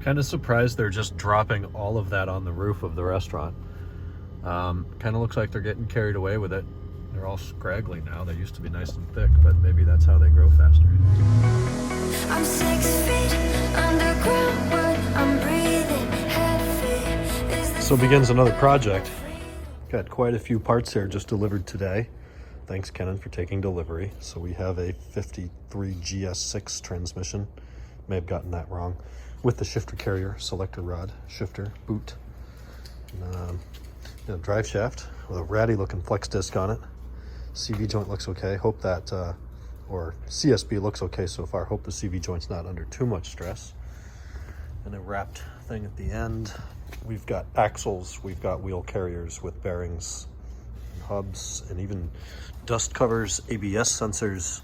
Kind of surprised they're just dropping all of that on the roof of the restaurant. Kind of looks like they're getting carried away with it. They're all scraggly now. They used to be nice and thick, but maybe that's how they grow faster. I'm 6 feet underground, but I'm breathing heavy. So begins another project. Got quite a few parts here just delivered today. Thanks, Kennan, for taking delivery. So we have a 53 GS6 transmission. May have gotten that wrong. With the shifter carrier, selector rod, shifter, boot, and drive shaft with a ratty looking flex disc on it. CV joint looks okay. Hope that, or CSB looks okay so far. Hope the CV joint's not under too much stress. And a wrapped thing at the end. We've got axles, we've got wheel carriers with bearings, and hubs, and even dust covers, ABS sensors,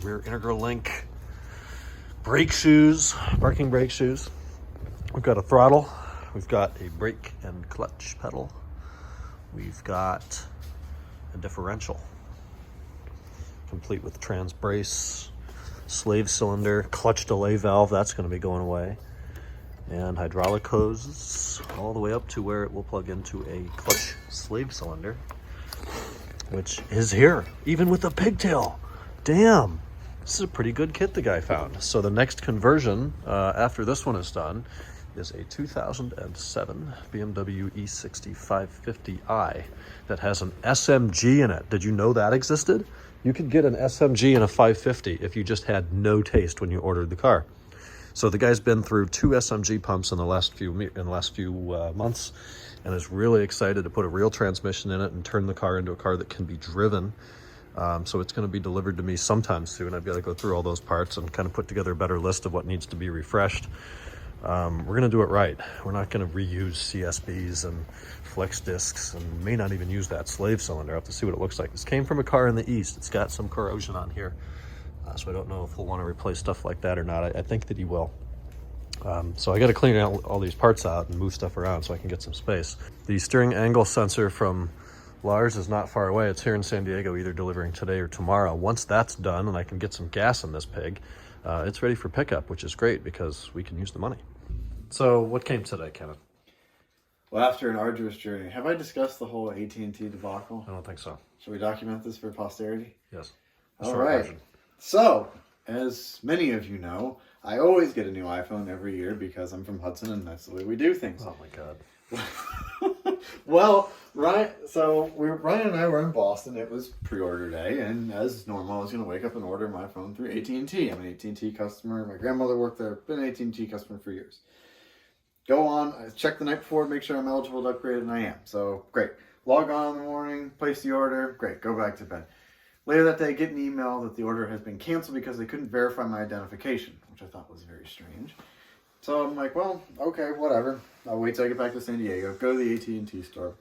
rear integral link, brake shoes, parking brake shoes. We've got a throttle. We've got a brake and clutch pedal. We've got a differential, complete with trans brace, slave cylinder, clutch delay valve, that's going to be going away, and hydraulic hoses all the way up to where it will plug into a clutch slave cylinder, which is here, even with the pigtail. Damn. This is a pretty good kit the guy found. So the next conversion after this one is done is a 2007 BMW E60 550i that has an SMG in it. Did you know that existed? You could get an SMG in a 550 if you just had no taste when you ordered the car. So the guy's been through 2 SMG pumps in the last few months, and is really excited to put a real transmission in it and turn the car into a car that can be driven. So it's going to be delivered to me sometime soon. I've got to go through all those parts and kind of put together a better list of what needs to be refreshed. We're going to do it right. We're not going to reuse CSBs and flex discs, and may not even use that slave cylinder. I have to see what it looks like. This came from a car in the East. It's got some corrosion on here. So I don't know if he'll want to replace stuff like that or not. I think that he will. So I got to clean all these parts out and move stuff around so I can get some space. The steering angle sensor from Lars is not far away. It's here in San Diego, either delivering today or tomorrow. Once that's done and I can get some gas in this pig, it's ready for pickup, which is great because we can use the money. So what came today, Kennan? Well, after an arduous journey, have I discussed the whole AT&T debacle? I don't think so. Should we document this for posterity? Yes. All right. So, as many of you know, I always get a new iPhone every year because I'm from Hudson and that's the way we do things. Oh my God. Well, Ryan and I were in Boston. It was pre-order day, and as normal, I was going to wake up and order my phone through AT&T. I'm an AT&T customer. My grandmother worked there. Been an AT&T customer for years. Go on. I check the night before, make sure I'm eligible to upgrade, and I am. So, great. Log on in the morning, place the order. Great. Go back to bed. Later that day, get an email that the order has been canceled because they couldn't verify my identification, which I thought was very strange. So I'm like, well, okay, whatever. I'll wait till I get back to San Diego. Go to the AT&T store.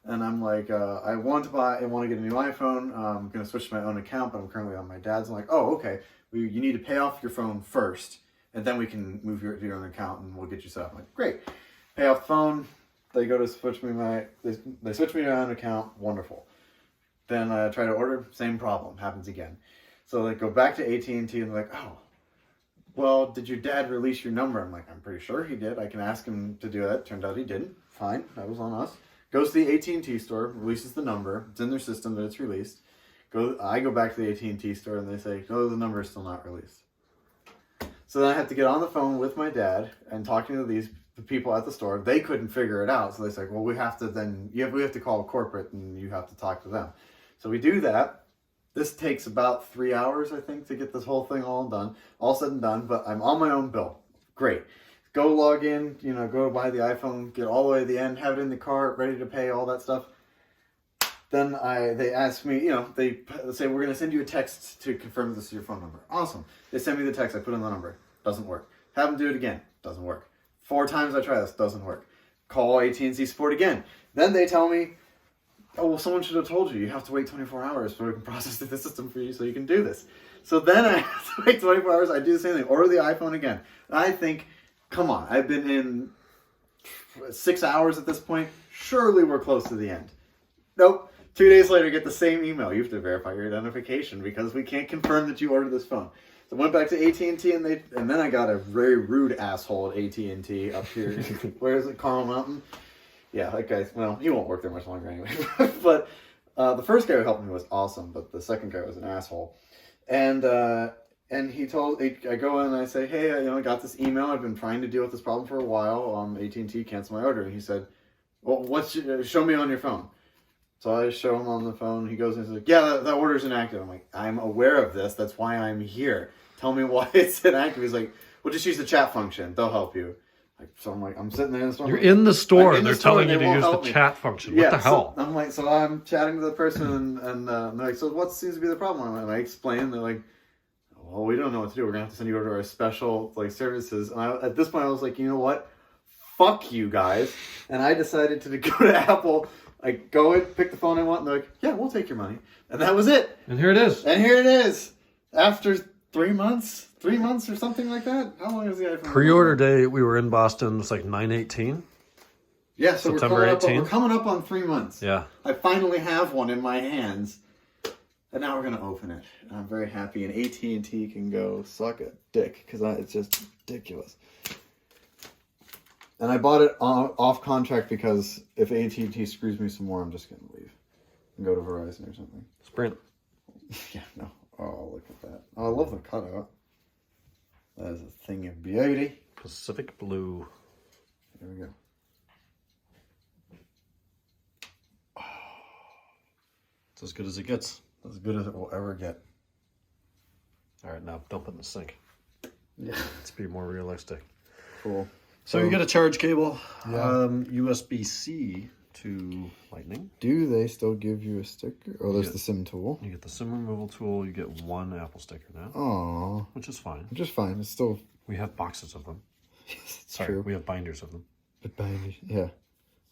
And I'm like, I want to get a new iPhone. I'm going to switch to my own account, but I'm currently on my dad's. I'm like, oh, okay. You need to pay off your phone first, and then we can move to your own account, and we'll get you set up. I'm like, great. Pay off the phone. They go to switch me they switch me to my own account. Wonderful. Then I try to order. Same problem. Happens again. So they go back to AT&T, and they're like, oh, well, did your dad release your number? I'm like, I'm pretty sure he did. I can ask him to do that. Turned out he didn't. Fine. That was on us. Goes to the AT&T store, releases the number. It's in their system that it's released. I go back to the AT&T store and they say, oh, the number is still not released. So then I have to get on the phone with my dad and talking to the people at the store. They couldn't figure it out. So they say, well, we have to call corporate and you have to talk to them. So we do that. This takes about 3 hours, I think, to get this whole thing all done. All said and done, but I'm on my own bill. Great. Go log in, go buy the iPhone, get all the way to the end, have it in the car, ready to pay, all that stuff. Then they ask me, they say, we're going to send you a text to confirm this is your phone number. Awesome. They send me the text, I put in the number. Doesn't work. Have them do it again. Doesn't work. 4 times I try this. Doesn't work. Call AT&T support again. Then they tell me, oh, well, someone should have told you. You have to wait 24 hours so we can process the system for you so you can do this. So then I have to wait 24 hours. I do the same thing. Order the iPhone again. And I think, come on. I've been in 6 hours at this point. Surely we're close to the end. Nope. 2 days later, get the same email. You have to verify your identification because we can't confirm that you ordered this phone. I went back to AT&T and then I got a very rude asshole at AT&T up here. Where is it? Carl Mountain? Yeah, that guy, well, he won't work there much longer anyway. But the first guy who helped me was awesome, but the second guy was an asshole. And I go in and I say, hey, I got this email. I've been trying to deal with this problem for a while. AT&T canceled my order. And he said, well, show me on your phone. So I show him on the phone. He goes and he's like, yeah, that order's inactive. I'm like, I'm aware of this. That's why I'm here. Tell me why it's inactive. He's like, well, just use the chat function. They'll help you. So I'm like, I'm sitting there in the store. You're in the store and they're telling you to use the chat function. What the hell? I'm like, so I'm chatting to the person and they're like, so what seems to be the problem? And I explain. They're like, well, we don't know what to do. We're going to have to send you over to our special services. And at this point, I was like, you know what? Fuck you guys. And I decided to go to Apple. I go in, pick the phone I want, and they're like, yeah, we'll take your money. And that was it. And here it is. After 3 months or something like that. How long is the iPhone? Pre-order day, we were in Boston. It's like 9/18. Yeah, so September 18th. We're coming up on 3 months. Yeah. I finally have one in my hands. And now we're going to open it. And I'm very happy. And AT&T can go suck a dick. Because it's just ridiculous. And I bought it off contract because if AT&T screws me some more, I'm just going to leave. And go to Verizon or something. Sprint. Yeah, no. Oh, look at that. Oh, I love the cutout. That is a thing of beauty. Pacific Blue. There we go. It's as good as it gets. As good as it will ever get. All right, now dump it in the sink. Yeah. Let's be more realistic. Cool. So you get a charge cable, Yeah. USB-C to Lightning. Do they still give you a sticker? Oh, there's the SIM tool. You get the SIM removal tool. You get one Apple sticker now. Oh, Which is fine. which is fine. It's still We have boxes of them. yes, it's Sorry, true. we have binders of them. But binders, yeah,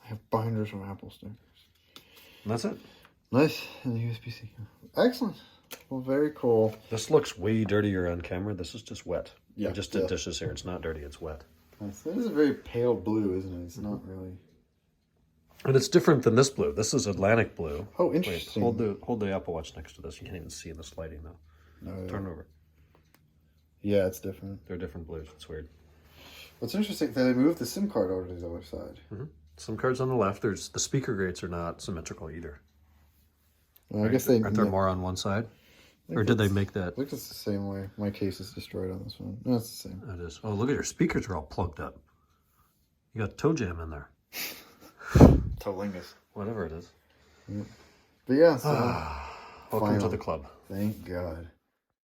I have binders from Apple stickers. And that's it. Nice, and the USB-C. Excellent. Well, very cool. This looks way dirtier on camera. This is just wet. Yeah, I just did yeah. dishes here. It's not dirty. It's wet. Nice. It is a very pale blue, isn't it? It's not really. And it's different than this blue. This is Atlantic blue. Oh, interesting. Wait, hold the Apple Watch next to this. You can't even see this lighting though. No, Turn it over. yeah, it's different. They're different blues. It's weird. What's interesting, they moved the SIM card over to the other side. SIM cards on the left. There's the speaker grates are not symmetrical either. Well, I guess they Aren't there more on one side? Or did they make that? I think it's the same way. My case is destroyed on this one. No, it's the same. It is. Oh, look at your speakers are all plugged up. You got toe jam in there. Tolingus. Whatever it is. But yeah, so Welcome to the club. thank God.